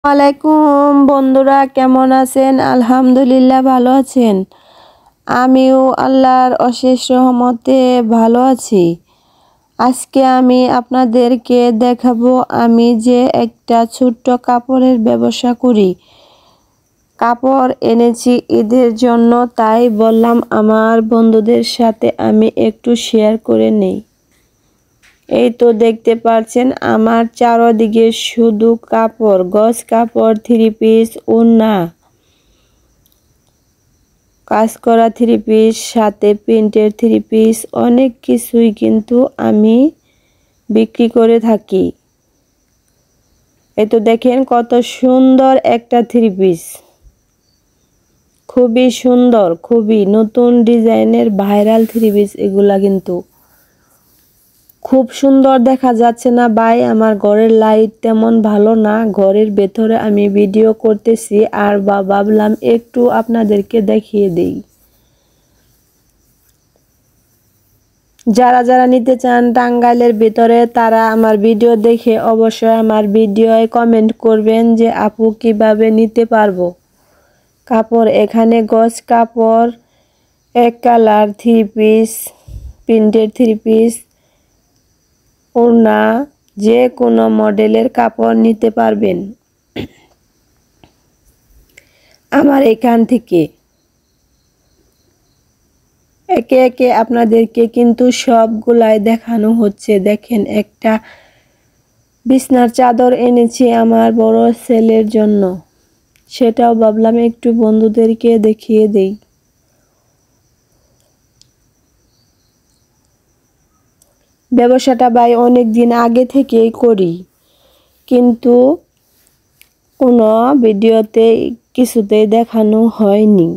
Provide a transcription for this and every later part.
ওয়ালাইকুম বন্ধুরা, কেমন আছেন? আলহামদুলিল্লাহ ভালো আছেন। আমিও আল্লাহর অশেষ রহমতে ভালো আছি। আজকে আমি আপনাদেরকে দেখাবো আমি যে একটা ছোট্ট কাপড়ের ব্যবসা করি। কাপড় এনেছি ঈদের জন্য, তাই বললাম আমার বন্ধুদের সাথে আমি একটু শেয়ার করে নেই। এই তো দেখতে পাচ্ছেন আমার চারদিকে শুধু কাপড়, গজ কাপড়, থ্রি পিস, ওড়না, কাজ করা থ্রি পিস, সাথে প্রিন্টের থ্রি পিস, অনেক কিছুই কিন্তু আমি বিক্রি করে থাকি। এই তো দেখেন কত সুন্দর একটা থ্রি পিস, খুবই সুন্দর, খুবই নতুন ডিজাইনের ভাইরাল থ্রি পিস। এগুলা কিন্তু খুব সুন্দর দেখা যাচ্ছে না ভাই? আমার ঘরের লাইট তেমন ভালো না, ঘরের ভেতরে আমি ভিডিও করতেছি আর ভাবলাম একটু আপনাদেরকে দেখিয়ে দেই। যারা যারা নিতে চান টাঙ্গাইলের ভিতরে, তারা আমার ভিডিও দেখে অবশ্যই আমার ভিডিওয় কমেন্ট করবেন যে আপু কিভাবে নিতে পারবো কাপড়। এখানে গজ কাপড়, এক colour three piece, printed three piece, ওড়না, যে কোনো মডেলের কাপড় নিতে পারবেন আমার এখান থেকে। একে একে আপনাদেরকে কিন্তু সবগুলাই দেখানো হচ্ছে। দেখেন, একটা বিছনার চাদর এনেছি আমার বড় ছেলের জন্য, সেটাও ভাবলাম একটু বন্ধুদেরকে দেখিয়ে দেই। ব্যবসাটা ভাই অনেক দিন আগে থেকেই করি, কিন্তু কোনো ভিডিওতে কিছুতেই দেখানো হয়নি।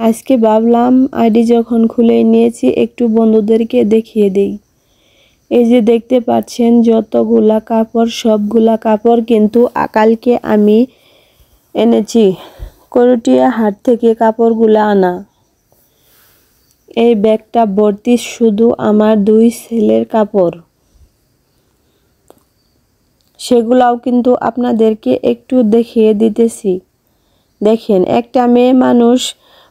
আজকে ভাবলাম আইডি যখন খুলে নিয়েছি একটু বন্ধুদেরকে দেখিয়ে দেই। এই যে দেখতে পাচ্ছেন যতগুলা কাপড়, সবগুলা কাপড় কিন্তু কালকে আমি এনেছি করটিয়া হাট থেকে কাপড়গুলা আনা। এই ব্যাগটা ভর্তি শুধু আমার দুই ছেলের কাপড়, সেগুলাও কিন্তু আপনাদেরকে একটু দেখিয়ে দিতেছি। দেখেন, একটা মেয়ে মানুষ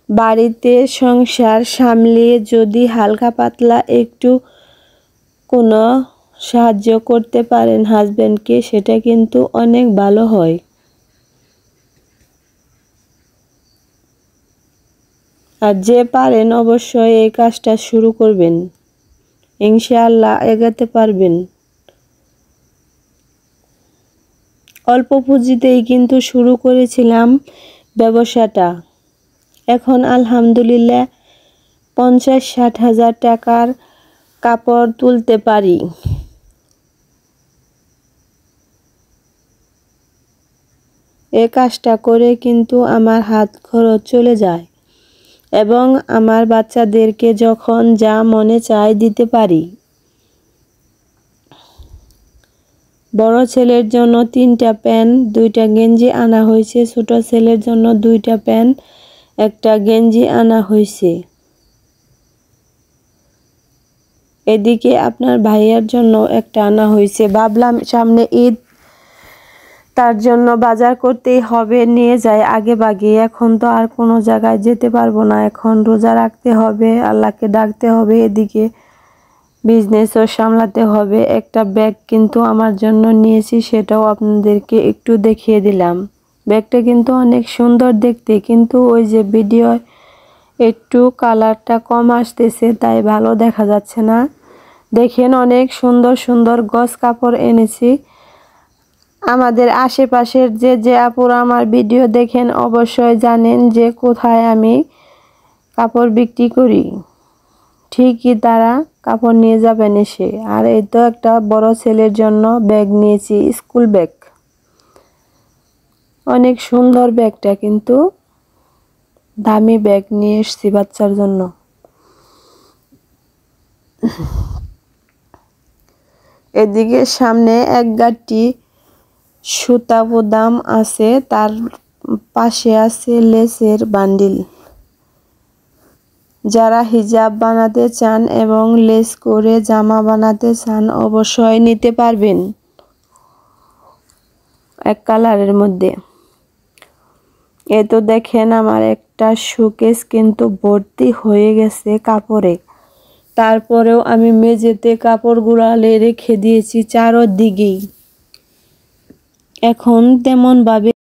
বাড়িতে সংসার সামলিয়ে যদি হালকা পাতলা একটু কোনো সাহায্য করতে পারেন হাজবেন্ডকে, সেটা কিন্তু অনেক ভালো হয়। আর যে পারেন অবশ্যই এই কাজটা শুরু করবেন, ইনশাআল্লাহ এগাতে পারবেন। অল্প পুঁজিতেই কিন্তু শুরু করেছিলাম ব্যবসাটা। এখন আলহামদুলিল্লাহ 50-60 হাজার টাকার কাপড় তুলতে পারি। এই কাজটা করে কিন্তু আমার হাত খরচ চলে যায় এবং আমার বাচ্চাদেরকে যখন যা মনে চায় দিতে পারি। বড় ছেলের জন্য 3টা প্যান্ট, 2টা গেঞ্জি আনা হয়েছে। ছোট ছেলের জন্য 2টা প্যান্ট, একটা গেঞ্জি আনা হয়েছে। এদিকে আপনার ভাইয়ার জন্য একটা আনা হয়েছে। ভাবলাম সামনে ঈদ, তার জন্য বাজার করতেই হবে, নিয়ে যাই আগে ভাগে। এখন তো আর কোনো জায়গায় যেতে পারবো না, এখন রোজা রাখতে হবে, আল্লাহকে ডাকতে হবে, এদিকে বিজনেসও সামলাতে হবে। একটা ব্যাগ কিন্তু আমার জন্য নিয়েছি, সেটাও আপনাদেরকে একটু দেখিয়ে দিলাম। ব্যাগটা কিন্তু অনেক সুন্দর দেখতে, কিন্তু ওই যে ভিডিও একটু কালারটা কম আসতেছে, তাই ভালো দেখা যাচ্ছে না। দেখেন, অনেক সুন্দর সুন্দর গজ কাপড় এনেছি। আমাদের আশেপাশের যে আপুরা আমার ভিডিও দেখেন অবশ্যই জানেন যে কোথায় আমি কাপড় বিক্রি করি। ঠিকই তারা কাপড় নিয়ে যাবেন এসে। আর এই তো একটা বড় ছেলের জন্য ব্যাগ নিয়েছি, স্কুল ব্যাগ। অনেক সুন্দর ব্যাগটা, কিন্তু দামি ব্যাগ নিয়ে এসেছি বাচ্চার জন্য। এদিকে সামনে এক গাঁটটি সুতা বোতাম আছে, তার পাশে আছে লেসের বান্ডিল। যারা হিজাব বানাতে চান এবং লেস করে জামা বানাতে চান অবশ্যই নিতে পারবেন এক কালারের মধ্যে। এই তো দেখেন আমার একটা শোকেস কিন্তু ভর্তি হয়ে গেছে কাপড়ে। তারপরেও আমি মেঝেতে কাপড়গুলো রেখে দিয়েছি চারদিকেই। এখন তেমন ভাবে